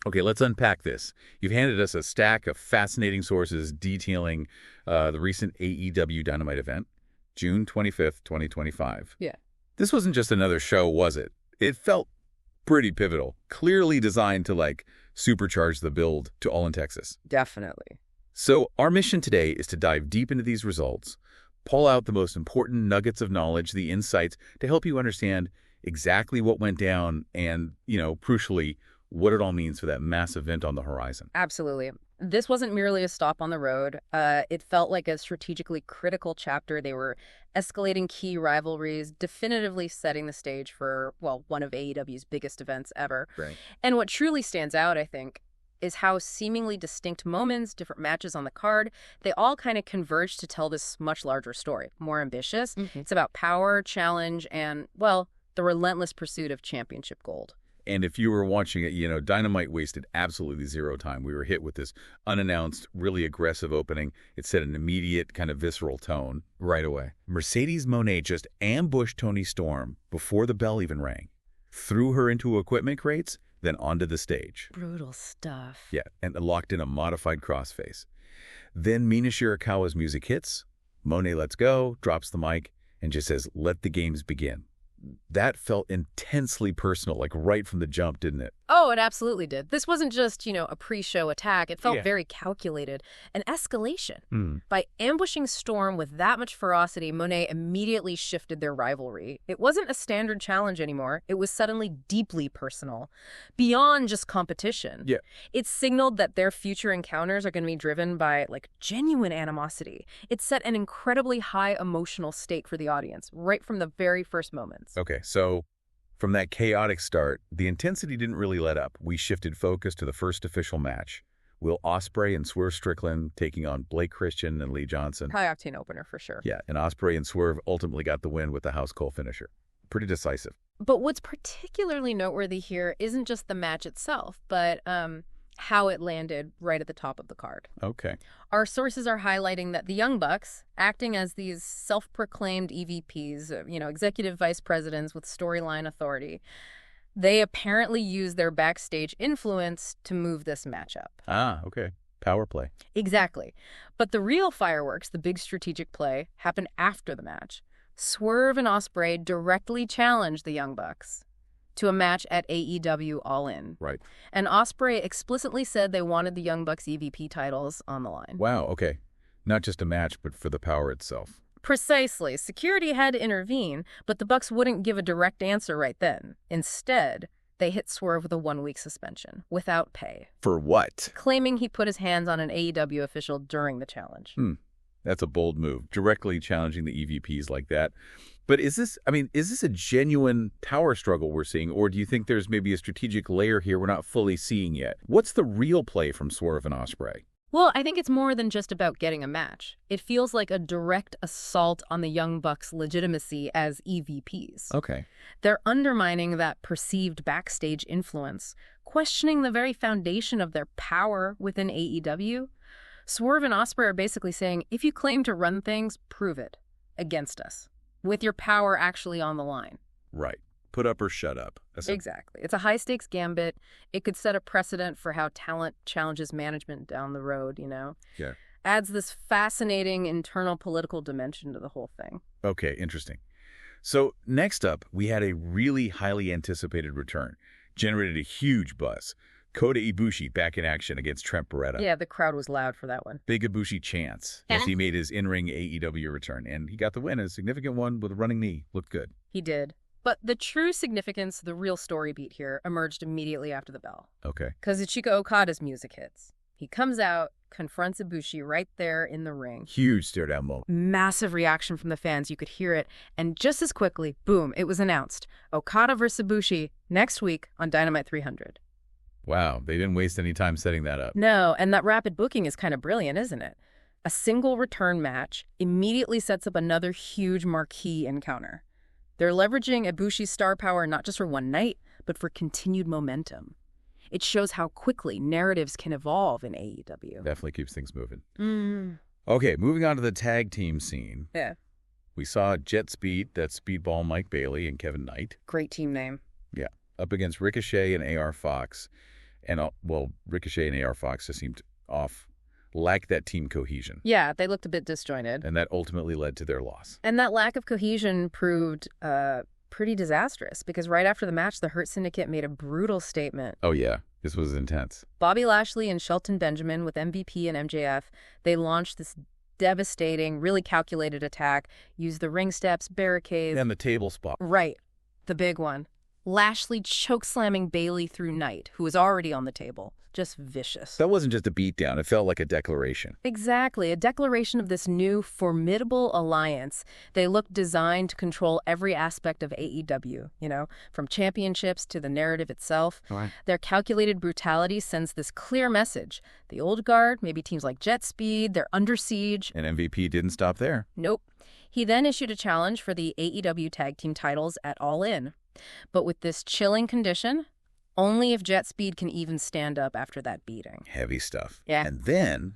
Okay, let's unpack this. You've handed us a stack of fascinating sources detailing the recent AEW Dynamite event, June 25th, 2025. Yeah. This wasn't just another show, was it? It felt pretty pivotal, clearly designed to, supercharge the build to All in Texas. Definitely. So our mission today is to dive deep into these results, pull out the most important nuggets of knowledge, the insights, to help you understand exactly what went down and, crucially, what it all means for that massive event on the horizon. Absolutely. This wasn't merely a stop on the road. It felt like a strategically critical chapter. They were escalating key rivalries, definitively setting the stage for, one of AEW's biggest events ever. Right. And what truly stands out, I think, is how seemingly distinct moments, different matches on the card, they all kind of converge to tell this much larger story, more ambitious. It's about power, challenge, and, the relentless pursuit of championship gold. And if you were watching it, Dynamite wasted absolutely zero time. We were hit with this unannounced, really aggressive opening. It set an immediate kind of visceral tone right away. Mercedes Moné just ambushed Toni Storm before the bell even rang, threw her into equipment crates, then onto the stage. Brutal stuff. Yeah, and locked in a modified crossface. Then Mina Shirakawa's music hits, Moné lets go, drops the mic, and just says, "Let the games begin." That felt intensely personal, right from the jump, didn't it? Oh, it absolutely did. This wasn't just, a pre-show attack. It felt very calculated. An escalation. By ambushing Storm with that much ferocity, Moné immediately shifted their rivalry. It wasn't a standard challenge anymore. It was suddenly deeply personal, beyond just competition. Yeah. It signaled that their future encounters are going to be driven by, genuine animosity. It set an incredibly high emotional stake for the audience, right from the very first moments. Okay, so from that chaotic start, the intensity didn't really let up. We shifted focus to the first official match. Will Ospreay and Swerve Strickland taking on Blake Christian and Lee Johnson. High octane opener for sure. Yeah, and Ospreay and Swerve ultimately got the win with the House Call finisher. Pretty decisive. But what's particularly noteworthy here isn't just the match itself, but how it landed right at the top of the card. Okay. Our sources are highlighting that the Young Bucks, acting as these self-proclaimed EVPs, executive vice presidents with storyline authority, they apparently used their backstage influence to move this matchup. Ah, okay. Power play. Exactly. But the real fireworks, the big strategic play, happened after the match. Swerve and Ospreay directly challenged the Young Bucks to a match at AEW All In. Right. And Ospreay explicitly said they wanted the Young Bucks EVP titles on the line. Wow, okay. Not just a match, but for the power itself. Precisely. Security had to intervene, but the Bucks wouldn't give a direct answer right then. Instead, they hit Swerve with a 1-week suspension, without pay. For what? Claiming he put his hands on an AEW official during the challenge. That's a bold move, directly challenging the EVPs like that. But is this a genuine power struggle we're seeing, or do you think there's maybe a strategic layer here we're not fully seeing yet? What's the real play from Swerve and Ospreay? Well, I think it's more than just about getting a match. It feels like a direct assault on the Young Bucks' legitimacy as EVPs. Okay. They're undermining that perceived backstage influence, questioning the very foundation of their power within AEW. Swerve and Ospreay are basically saying, if you claim to run things, prove it against us, with your power actually on the line. Right. Put up or shut up. Exactly. It's a high-stakes gambit. It could set a precedent for how talent challenges management down the road, Yeah. Adds this fascinating internal political dimension to the whole thing. Okay, interesting. So next up, we had a really highly anticipated return. Generated a huge buzz. Kota Ibushi back in action against Trent Beretta. Yeah, the crowd was loud for that one. Big Ibushi chants as he made his in-ring AEW return. And he got the win, a significant one with a running knee. Looked good. He did. But the true significance, the real story beat here, emerged immediately after the bell. Okay. Kazuchika Okada's music hits. He comes out, confronts Ibushi right there in the ring. Huge stare-down moment. Massive reaction from the fans. You could hear it. And just as quickly, boom, it was announced. Okada versus Ibushi next week on Dynamite 300. Wow, they didn't waste any time setting that up. No, and that rapid booking is kind of brilliant, isn't it? A single return match immediately sets up another huge marquee encounter. They're leveraging Ibushi's star power not just for one night, but for continued momentum. It shows how quickly narratives can evolve in AEW. Definitely keeps things moving. Okay, moving on to the tag team scene. Yeah. We saw Jet Speed, that's Speedball Mike Bailey and Kevin Knight. Great team name. Yeah, up against Ricochet and AR Fox. And, well, Ricochet and AR Fox just seemed off, lacked that team cohesion. Yeah, they looked a bit disjointed. And that ultimately led to their loss. And that lack of cohesion proved pretty disastrous because right after the match, the Hurt Syndicate made a brutal statement. Oh, yeah. This was intense. Bobby Lashley and Shelton Benjamin with MVP and MJF, they launched this devastating, really calculated attack, used the ring steps, barricades. And the table spot. Right. The big one. Lashley chokeslamming Bayley through Knight, who was already on the table. Just vicious. That wasn't just a beatdown. It felt like a declaration. Exactly. A declaration of this new, formidable alliance. They look designed to control every aspect of AEW, from championships to the narrative itself. Right. Their calculated brutality sends this clear message. The old guard, maybe teams like Jet Speed, they're under siege. And MVP didn't stop there. Nope. He then issued a challenge for the AEW tag team titles at All In. But with this chilling condition, only if Jet Speed can even stand up after that beating. Heavy stuff. Yeah. And then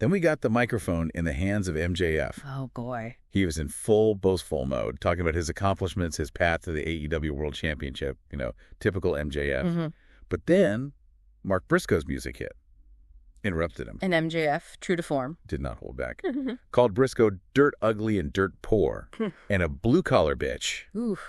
we got the microphone in the hands of MJF. Oh, boy. He was in full boastful mode, talking about his accomplishments, his path to the AEW World Championship, typical MJF. Mm-hmm. But then Mark Briscoe's music hit. Interrupted him. And MJF, true to form, did not hold back. Called Briscoe dirt ugly and dirt poor and a blue-collar bitch. Oof.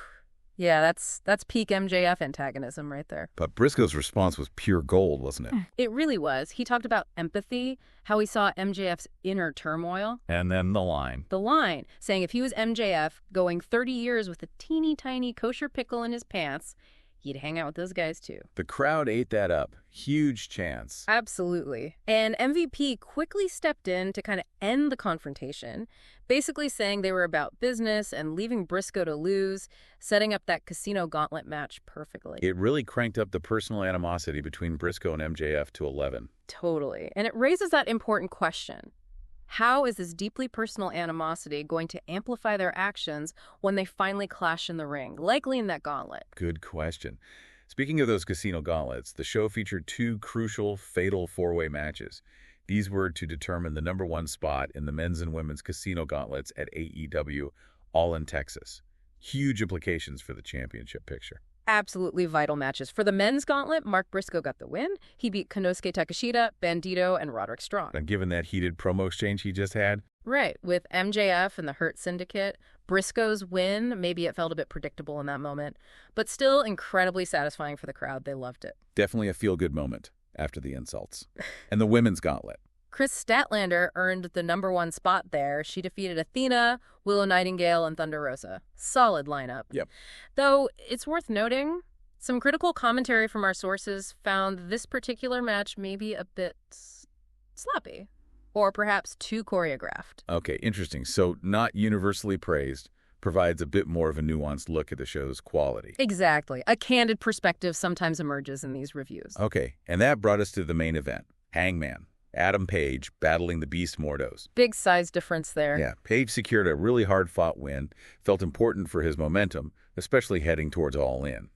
Yeah, that's peak MJF antagonism right there. But Briscoe's response was pure gold, wasn't it? It really was. He talked about empathy, how he saw MJF's inner turmoil. And then the line. The line, saying if he was MJF going 30 years with a teeny tiny kosher pickle in his pants, he'd hang out with those guys too. The crowd ate that up. Huge chance. Absolutely. And MVP quickly stepped in to kind of end the confrontation, basically saying they were about business and leaving Briscoe to lose, setting up that casino gauntlet match perfectly. It really cranked up the personal animosity between Briscoe and MJF to 11. Totally. And it raises that important question. How is this deeply personal animosity going to amplify their actions when they finally clash in the ring, likely in that gauntlet? Good question. Speaking of those casino gauntlets, the show featured 2 crucial, fatal 4-way matches. These were to determine the #1 spot in the men's and women's casino gauntlets at AEW, all in Texas. Huge implications for the championship picture. Absolutely vital matches. For the men's gauntlet, Mark Briscoe got the win. He beat Konosuke Takeshita, Bandito, and Roderick Strong. And given that heated promo exchange he just had? Right. With MJF and the Hurt Syndicate, Briscoe's win, maybe it felt a bit predictable in that moment, but still incredibly satisfying for the crowd. They loved it. Definitely a feel-good moment after the insults. And the women's gauntlet. Chris Statlander earned the #1 spot there. She defeated Athena, Willow Nightingale, and Thunder Rosa. Solid lineup. Yep. Though it's worth noting, some critical commentary from our sources found this particular match maybe a bit sloppy, or perhaps too choreographed. Okay, interesting. So not universally praised provides a bit more of a nuanced look at the show's quality. Exactly. A candid perspective sometimes emerges in these reviews. Okay, and that brought us to the main event, Hangman. Adam Page battling the Beast Mordos. Big size difference there. Yeah, Page secured a really hard-fought win, felt important for his momentum, especially heading towards All In.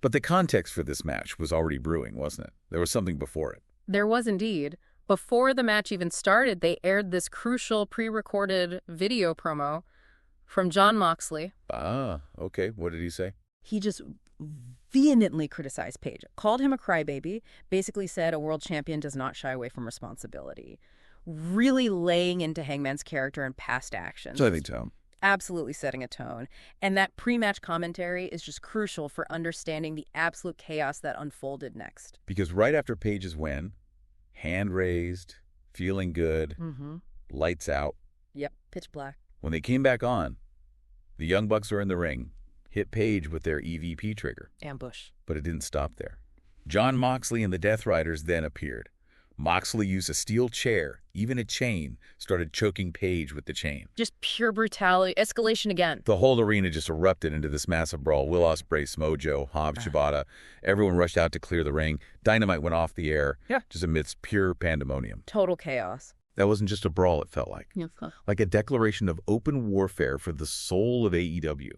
But the context for this match was already brewing, wasn't it? There was something before it. There was indeed. Before the match even started, they aired this crucial pre-recorded video promo from Jon Moxley. Ah, okay. What did he say? He just vehemently criticized Page, called him a crybaby, basically said a world champion does not shy away from responsibility, really laying into Hangman's character and past actions. Setting tone. Absolutely setting a tone. And that pre-match commentary is just crucial for understanding the absolute chaos that unfolded next. Because right after Page's win, hand raised, feeling good, lights out. Yep, pitch black. When they came back on, the Young Bucks were in the ring, hit Page with their EVP trigger. Ambush. But it didn't stop there. Jon Moxley and the Death Riders then appeared. Moxley used a steel chair, even a chain, started choking Page with the chain. Just pure brutality. Escalation again. The whole arena just erupted into this massive brawl. Will Ospreay, Smojo, Hobbs, Shibata. Everyone rushed out to clear the ring. Dynamite went off the air, just amidst pure pandemonium. Total chaos. That wasn't just a brawl, it felt like. Yes. Like a declaration of open warfare for the soul of AEW.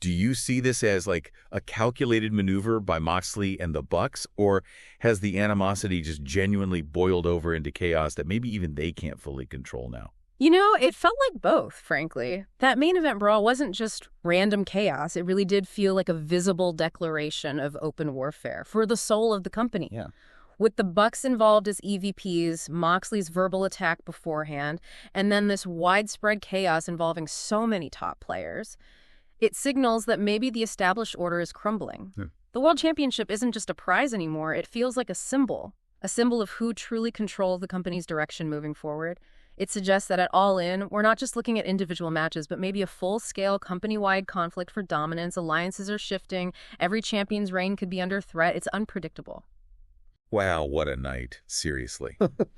Do you see this as like a calculated maneuver by Moxley and the Bucks, or has the animosity just genuinely boiled over into chaos that maybe even they can't fully control now? It felt like both, frankly. That main event brawl wasn't just random chaos. It really did feel like a visible declaration of open warfare for the soul of the company. Yeah. With the Bucks involved as EVPs, Moxley's verbal attack beforehand, and then this widespread chaos involving so many top players, it signals that maybe the established order is crumbling. Yeah. The World Championship isn't just a prize anymore. It feels like a symbol of who truly controls the company's direction moving forward. It suggests that at All In, we're not just looking at individual matches, but maybe a full-scale company-wide conflict for dominance. Alliances are shifting. Every champion's reign could be under threat. It's unpredictable. Wow, what a night. Seriously.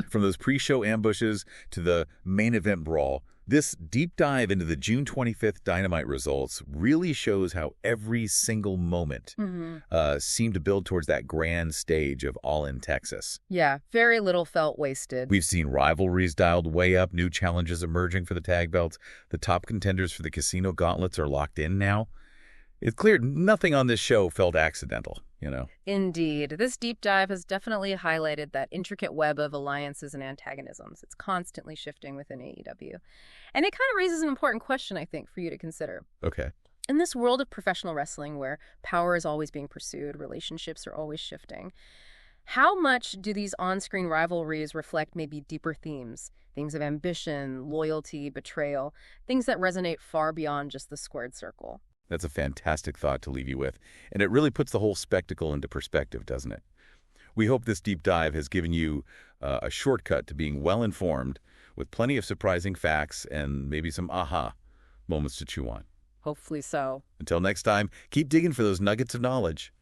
From those pre-show ambushes to the main event brawl, this deep dive into the June 25th Dynamite results really shows how every single moment seemed to build towards that grand stage of All In Texas. Yeah, very little felt wasted. We've seen rivalries dialed way up, new challenges emerging for the tag belts. The top contenders for the Casino Gauntlets are locked in now. It's clear nothing on this show felt accidental, Indeed. This deep dive has definitely highlighted that intricate web of alliances and antagonisms. It's constantly shifting within AEW. And it kind of raises an important question, I think, for you to consider. Okay. In this world of professional wrestling where power is always being pursued, relationships are always shifting, how much do these on-screen rivalries reflect maybe deeper themes of ambition, loyalty, betrayal, things that resonate far beyond just the squared circle? That's a fantastic thought to leave you with, and it really puts the whole spectacle into perspective, doesn't it? We hope this deep dive has given you a shortcut to being well-informed with plenty of surprising facts and maybe some aha moments to chew on. Hopefully so. Until next time, keep digging for those nuggets of knowledge.